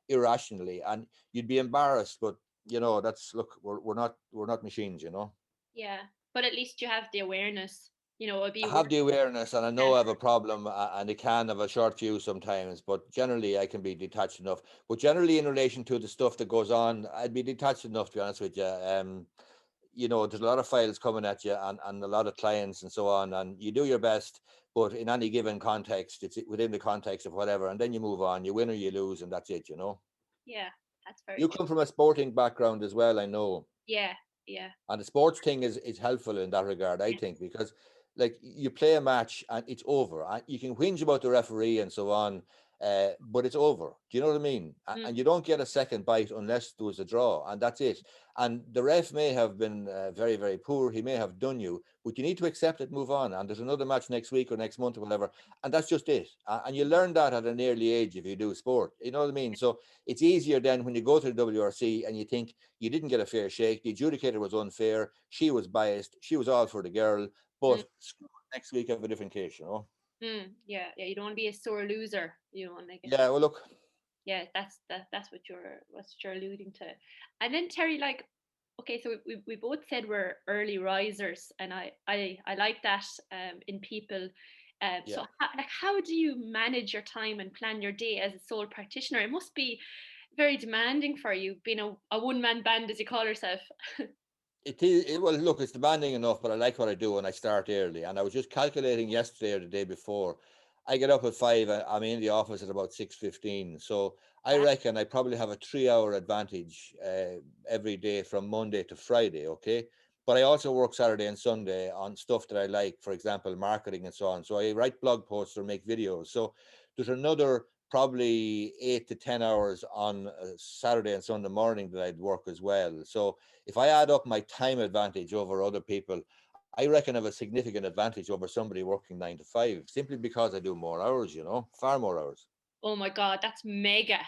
irrationally, and you'd be embarrassed. But that's, look, we're not machines. Yeah. But at least you have the awareness, it'd be I worse. have the awareness, and I Yeah. know I have a problem, and it can have a short fuse sometimes, but generally I can be detached enough. But generally, in relation to the stuff that goes on, I'd be detached enough, to be honest with you. There's a lot of files coming at you, and a lot of clients and so on, and you do your best, but in any given context, it's within the context of whatever, and then you move on. You win or you lose, and that's it. Yeah. That's very You true. come from a sporting background as well, I know. Yeah. Yeah. And the sports thing is helpful in that regard, I think, Yes. because like you play a match and it's over. And you can whinge about the referee and so on, but it's over. Do you know what I mean? And Mm. you don't get a second bite unless there was a draw, and that's it. And the ref may have been very, very poor. He may have done you, but you need to accept it, move on. And there's another match next week or next month or whatever, and that's just it. And you learn that at an early age if you do sport. You know what I mean? So it's easier then when you go to the WRC and you think you didn't get a fair shake. The adjudicator was unfair. She was biased. She was all for the girl. Mm. But next week, have a different case. Mm. Yeah. Yeah. You don't want to be a sore loser. You don't want to get. Yeah, well, look, Yeah, that's what you're alluding to. And then Terry, like, okay, so we both said we're early risers, and I like that in people. yeah. So how do you manage your time and plan your day as a sole practitioner? It must be very demanding for you being a one-man band, as you call yourself. It is, well, look, it's demanding enough, but I like what I do and I start early. And I was just calculating yesterday or the day before. I get up at 5, I'm in the office at about 6:15. So I Wow. reckon I probably have a 3-hour advantage every day from Monday to Friday, okay? But I also work Saturday and Sunday on stuff that I like, for example, marketing and so on. So I write blog posts or make videos. So there's another probably 8 to 10 hours on Saturday and Sunday morning that I'd work as well. So if I add up my time advantage over other people, I reckon I have a significant advantage over somebody working 9 to 5, simply because I do more hours, far more hours. Oh my God, that's mega.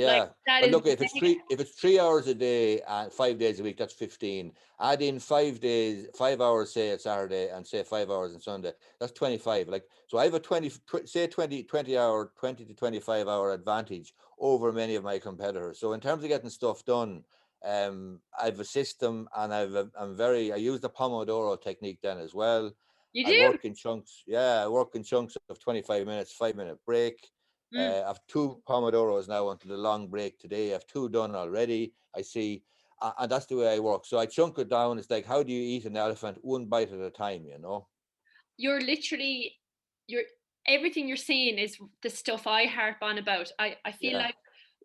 Like Yeah. that Well, is look, if it's mega. three hours a day and 5 days a week, that's 15. Add in 5 days, 5 hours, say at Saturday, and say 5 hours on Sunday, that's 25. Like, so I have a 20 hour, 20 to 25 hour advantage over many of my competitors. So in terms of getting stuff done, I've a system, and I use the Pomodoro technique then as well. You I do? work in chunks. Yeah, I work in chunks of 25 minutes, 5 minute break. Mm. I've two Pomodoros now until the long break today. I've two done already. I see, and that's the way I work. So I chunk it down. It's like, how do you eat an elephant? One bite at a time. You're literally you're everything you're saying is the stuff I harp on about. I feel Yeah, like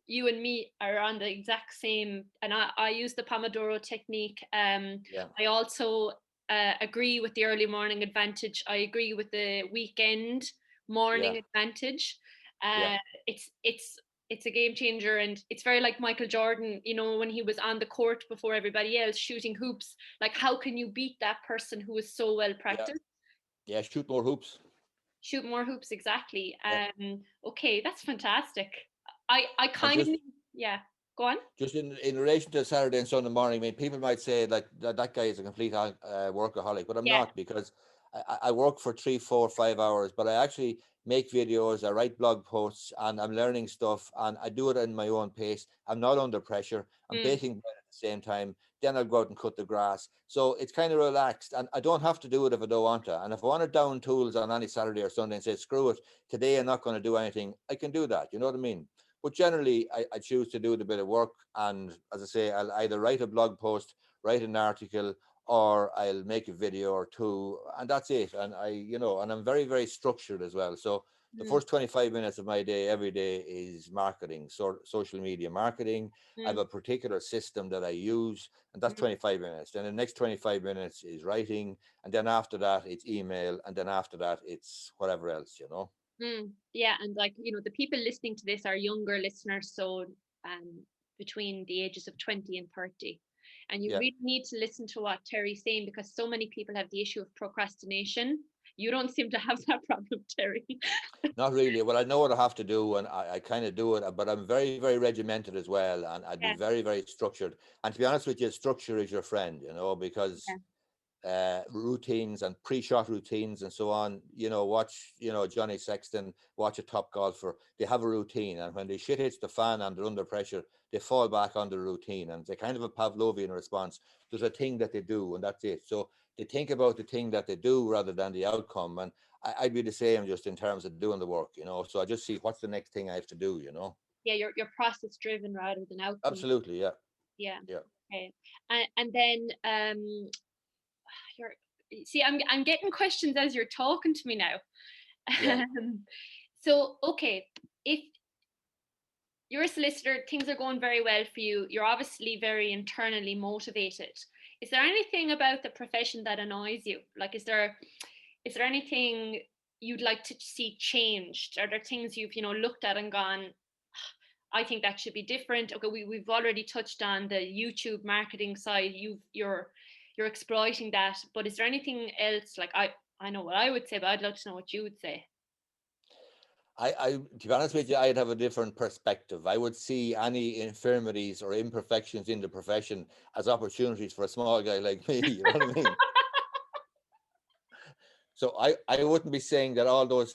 you and me are on the exact same, and I use the Pomodoro technique. yeah, I also agree with the early morning advantage. I agree with the weekend yeah, morning advantage. yeah, Uh, it's it's a game changer, and it's very like Michael Jordan, when he was on the court before everybody else shooting hoops. Like, how can you beat that person who is so well yeah, practiced? yeah. Shoot more hoops. Shoot more hoops, exactly. Yeah, Okay, that's fantastic. I and kind of just need, yeah, go on. just in relation to Saturday and Sunday morning, I mean, people might say like that guy is a complete workaholic, but I'm Yeah. not, because I work for 3, 4, 5 hours, but I actually make videos, I write blog posts, and I'm learning stuff, and I do it in my own pace. I'm not under pressure. I'm Mm, baking bread at the same time. Then I'll go out and cut the grass. So it's kind of relaxed, and I don't have to do it if I don't want to. And if I want to down tools on any Saturday or Sunday and say, screw it, today I'm not going to do anything, I can do that. You know what I mean? But generally, I choose to do the bit of work. And as I say, I'll either write a blog post, write an article, or I'll make a video or two, and that's it. And and I'm very, very structured as well. So the mm, first 25 minutes of my day, every day, is marketing, social media marketing. I have mm, a particular system that I use, and that's mm, 25 minutes. Then the next 25 minutes is writing. And then after that, it's email. And then after that, it's whatever else. Yeah, and like, the people listening to this are younger listeners, so between the ages of 20 and 30. And you Yeah. really need to listen to what Terry's saying, because so many people have the issue of procrastination. You don't seem to have that problem, Terry. Not really. Well, I know what I have to do, and I kind of do it, but I'm very, very regimented as well, and I'd be Yeah, very, very structured. And to be honest with you, structure is your friend, because yeah. routines and pre-shot routines and so on. Watch, Johnny Sexton, watch a top golfer. They have a routine, and when the shit hits the fan and they're under pressure, they fall back on the routine, and they kind of a Pavlovian response. There's a thing that they do, and that's it. So they think about the thing that they do rather than the outcome. And I'd be the same just in terms of doing the work. So I just see what's the next thing I have to do. Yeah, you're process driven rather than outcome. Absolutely, yeah, Yeah. yeah, Okay. And then you're see, I'm getting questions as you're talking to me now. yeah. So okay, if you're a solicitor, things are going very well for you. You're obviously very internally motivated. Is there anything about the profession that annoys you? Like, is there anything you'd like to see changed? Are there things you've looked at and gone, I think that should be different? Okay, we've already touched on the YouTube marketing side. You're exploiting that, but is there anything else? Like I know what I would say, but I'd love to know what you would say. To be honest with you, I'd have a different perspective. I would see any infirmities or imperfections in the profession as opportunities for a small guy like me. You know what I mean? So I wouldn't be saying that all those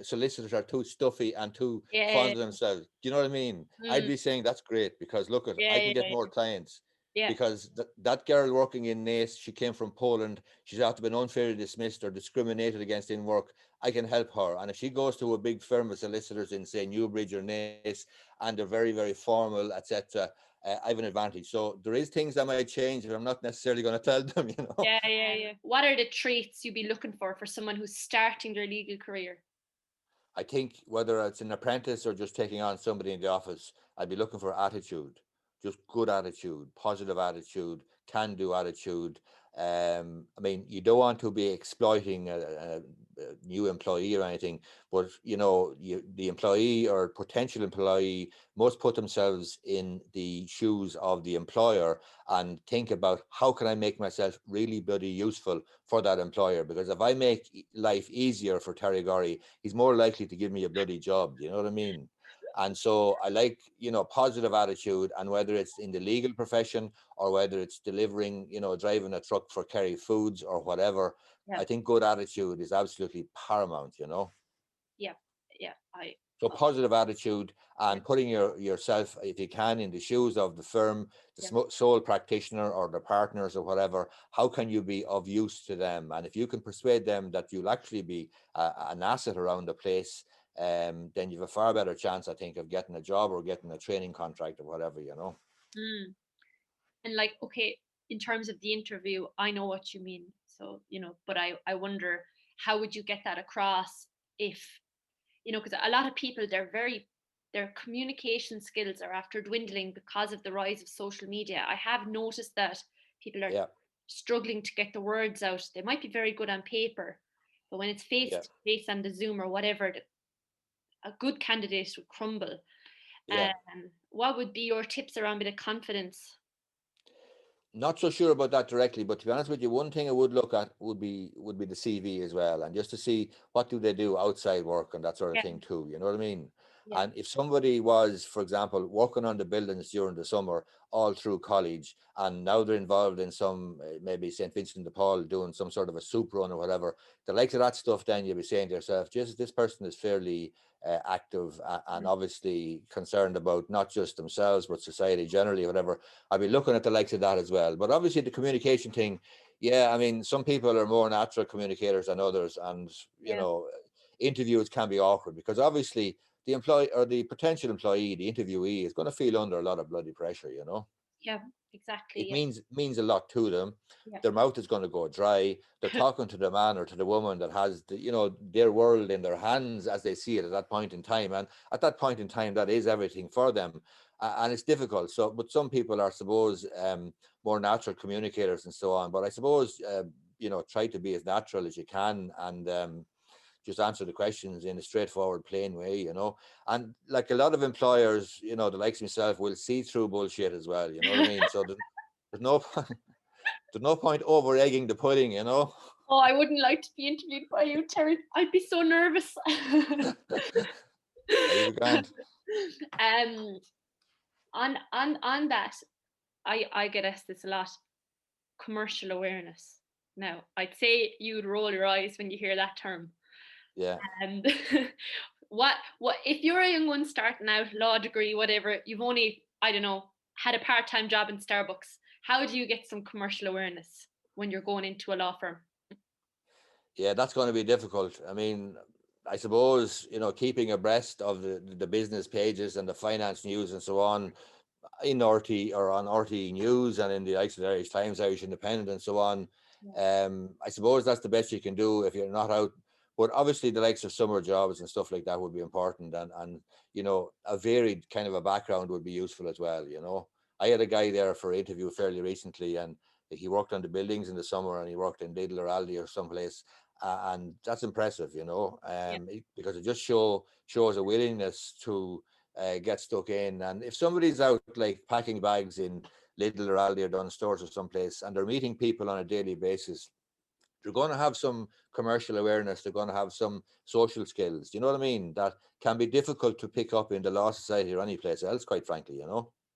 solicitors are too stuffy and too Yeah. fond of themselves. Do you know what I mean? I'd Mm, be saying that's great because look, yeah. I can get Yeah. more clients Yeah. because that girl working in NACE, she came from Poland. She's after been unfairly dismissed or discriminated against in work. I can help her. And if she goes to a big firm of solicitors in, say, Newbridge or NACE, and they're very, very formal, etc., I have an advantage. So there is things that might change, but I'm not necessarily going to tell them, you know. Yeah. Yeah. Yeah. What are the traits you'd be looking for someone who's starting their legal career? I think whether it's an apprentice or just taking on somebody in the office, I'd be looking for attitude, just good attitude, positive attitude, can do attitude. I mean, you don't want to be exploiting a new employee or anything, but the employee or potential employee must put themselves in the shoes of the employer and think about how can I make myself really bloody useful for that employer? Because if I make life easier for Terry Gorry, he's more likely to give me a bloody job. You know what I mean? And so I like, positive attitude, and whether it's in the legal profession or whether it's delivering, driving a truck for Kerry Foods or whatever, Yeah. I think good attitude is absolutely paramount. Yeah. Yeah. I. So positive attitude Yeah. and putting yourself, if you can, in the shoes of the firm, the Yeah. sole practitioner or the partners or whatever. How can you be of use to them? And if you can persuade them that you'll actually be an asset around the place, then you have a far better chance, I think, of getting a job or getting a training contract or whatever. Mm. And like, okay, in terms of the interview, I know what you mean. So, but I wonder how would you get that across if, because a lot of people, their communication skills are after dwindling because of the rise of social media. I have noticed that people are Yeah, struggling to get the words out. They might be very good on paper, but when it's face yeah, to face on the Zoom or whatever, a good candidate would crumble. yeah. What would be your tips around a bit of confidence? Not so sure about that directly, but to be honest with you, one thing I would look at would be the CV as well, and just to see what do they do outside work and that sort of Yeah. thing too. You know what I mean? Yeah. And if somebody was, for example, working on the buildings during the summer all through college, and now they're involved in some maybe St. Vincent de Paul doing some sort of a soup run or whatever, the likes of that stuff, then you'll be saying to yourself, Jesus, this person is fairly active and Mm. obviously concerned about not just themselves but society generally, whatever. I'll be looking at the likes of that as well. But obviously the communication thing, yeah, I mean, some people are more natural communicators than others, and Yeah. interviews can be awkward because obviously the employee or the potential employee, the interviewee, is going to feel under a lot of bloody pressure. Yeah. Exactly. It Yeah. means a lot to them. Yeah. Their mouth is going to go dry. They're talking to the man or to the woman that has their world in their hands as they see it at that point in time, and at that point in time, that is everything for them, and it's difficult. So, but some people are, suppose, more natural communicators and so on. But I suppose try to be as natural as you can, and just answer the questions in a straightforward, plain way. And like a lot of employers, the likes of myself, will see through bullshit as well. You know what I mean? So there's no there's no point over egging the pudding. Oh, I wouldn't like to be interviewed by you, Terry. I'd be so nervous. You grand. um, on that, I get asked this a lot. Commercial awareness. Now, I'd say you'd roll your eyes when you hear that term. Yeah. And what if you're a young one starting out, law degree, whatever, you've only, I don't know, had a part-time job in Starbucks. How do you get some commercial awareness when you're going into a law firm? Yeah, that's going to be difficult. I mean, I suppose, keeping abreast of the business pages and the finance news and so on in RT or on RT News and in the likes of the Irish Times, Irish Independent, and so on. Yeah. I suppose that's the best you can do if you're not out. But obviously, the likes of summer jobs and stuff like that would be important, and a varied kind of a background would be useful as well. I had a guy there for interview fairly recently, and he worked on the buildings in the summer, and he worked in Lidl or Aldi or someplace, and that's impressive, Yeah. because it just shows a willingness to get stuck in. And if somebody's out like packing bags in Lidl or Aldi or Dunn stores or someplace, and they're meeting people on a daily basis, they're going to have some commercial awareness. They're going to have some social skills. You know what I mean? That can be difficult to pick up in the law society or any place else, quite frankly.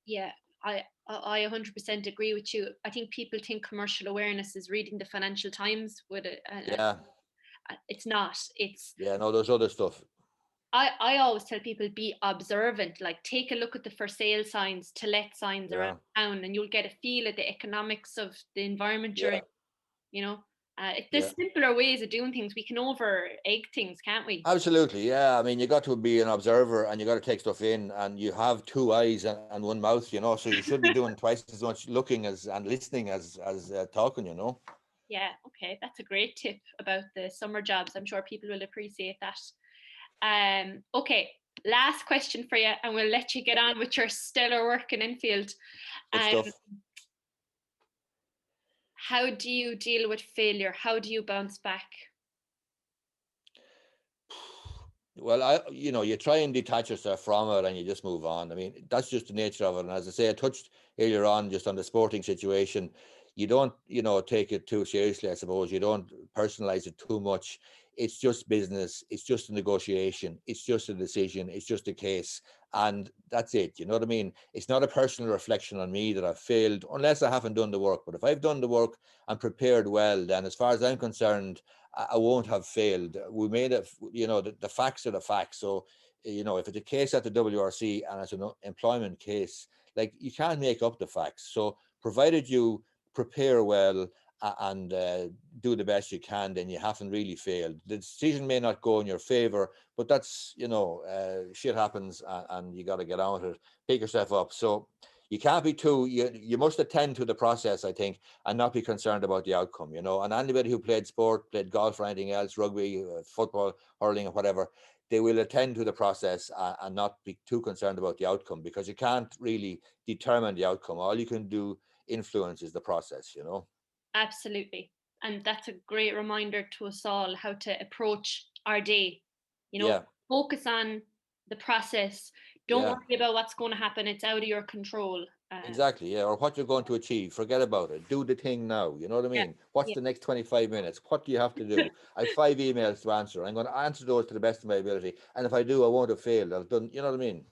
Yeah, I 100% agree with you. I think people think commercial awareness is reading the Financial Times with it. Yeah. It's not. It's Yeah. No, there's other stuff. I always tell people be observant. Like take a look at the for sale signs, to let signs around Yeah. town, and you'll get a feel of the economics of the environment you're in. Yeah. You know, Yeah. there's simpler ways of doing things. We can over egg things, can't we? Absolutely, yeah. I mean, you got to be an observer and you got to take stuff in, and you have two eyes and one mouth, so you should be doing twice as much looking as and listening as talking. Yeah, okay, that's a great tip about the summer jobs. I'm sure people will appreciate that. Okay, last question for you, and we'll let you get on with your stellar work in Enfield. Good Um, stuff. how do you deal with failure? How do you bounce back? Well, you try and detach yourself from it and you just move on. I mean, that's just the nature of it. And as I say, I touched earlier on just on the sporting situation. You don't, take it too seriously, I suppose. You don't personalize it too much. It's just business. It's just a negotiation. It's just a decision. It's just a case. And that's it. You know what I mean? It's not a personal reflection on me that I've failed unless I haven't done the work. But if I've done the work and prepared well, then as far as I'm concerned, I won't have failed. We made it, the facts are the facts. So, if it's a case at the WRC and it's an employment case, like you can't make up the facts. So, provided you prepare well and do the best you can, then you haven't really failed. The decision may not go in your favor, but that's, shit happens and you got to get on with it, pick yourself up. So, you can't be you must attend to the process, I think, and not be concerned about the outcome, And anybody who played sport, played golf or anything else, rugby, football, hurling or whatever, they will attend to the process and not be too concerned about the outcome, because you can't really determine the outcome. All you can do influence is the process. Absolutely. And that's a great reminder to us all how to approach our day. You know, Yeah, focus on the process. Don't yeah. worry about what's going to happen. It's out of your control. Exactly, yeah. Or what you're going to achieve. Forget about it. Do the thing now. You know what I Yeah. mean? What's Yeah. the next 25 minutes? What do you have to do? I have 5 emails to answer. I'm going to answer those to the best of my ability. And if I do, I won't have failed. I've done, you know what I mean?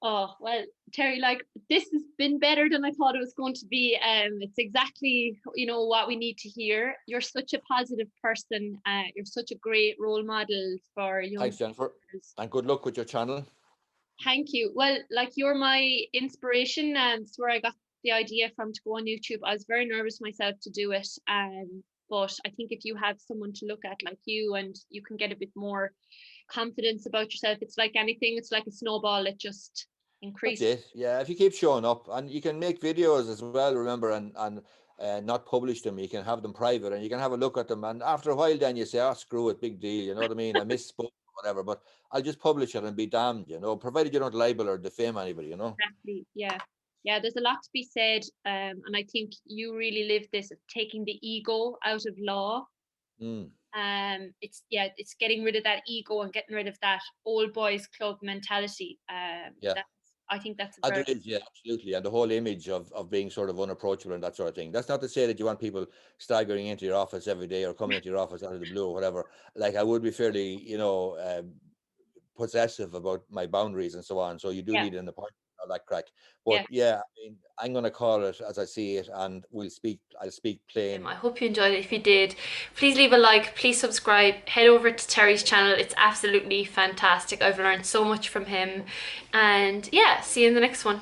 Oh, well, Terry, like this has been better than I thought it was going to be. It's exactly, what we need to hear. You're such a positive person. You're such a great role model for young Thanks, Jennifer. people's. And good luck with your channel. Thank you. Well, like you're my inspiration, and it's where I got the idea from to go on YouTube. I was very nervous myself to do it. But I think if you have someone to look at like you, and you can get a bit more confidence about yourself, it's like anything, it's like a snowball, it just That's increases. it. Yeah, if you keep showing up, and you can make videos as well, remember, and not publish them. You can have them private, and you can have a look at them. And after a while, then you say, "Oh, screw it, big deal." You know what I mean? I misspoke, whatever, but I'll just publish it and be damned. Provided you don't libel or defame anybody. Exactly. Yeah. Yeah, there's a lot to be said. And I think you really live this, taking the ego out of law. Mm, It's getting rid of that ego and getting rid of that old boys club mentality. yeah. That's I think that's a And very there is, yeah, absolutely. And the whole image of being sort of unapproachable and that sort of thing. That's not to say that you want people staggering into your office every day or coming into your office out of the blue or whatever. Like I would be fairly, possessive about my boundaries and so on. So you do yeah. need an appointment. all that crack. But yeah, I mean, I'm gonna call it as I see it, and I'll speak plain. I hope you enjoyed it. If you did, please leave a like, please subscribe, head over to Terry's channel. It's absolutely fantastic. I've learned so much from him, and yeah, see you in the next one.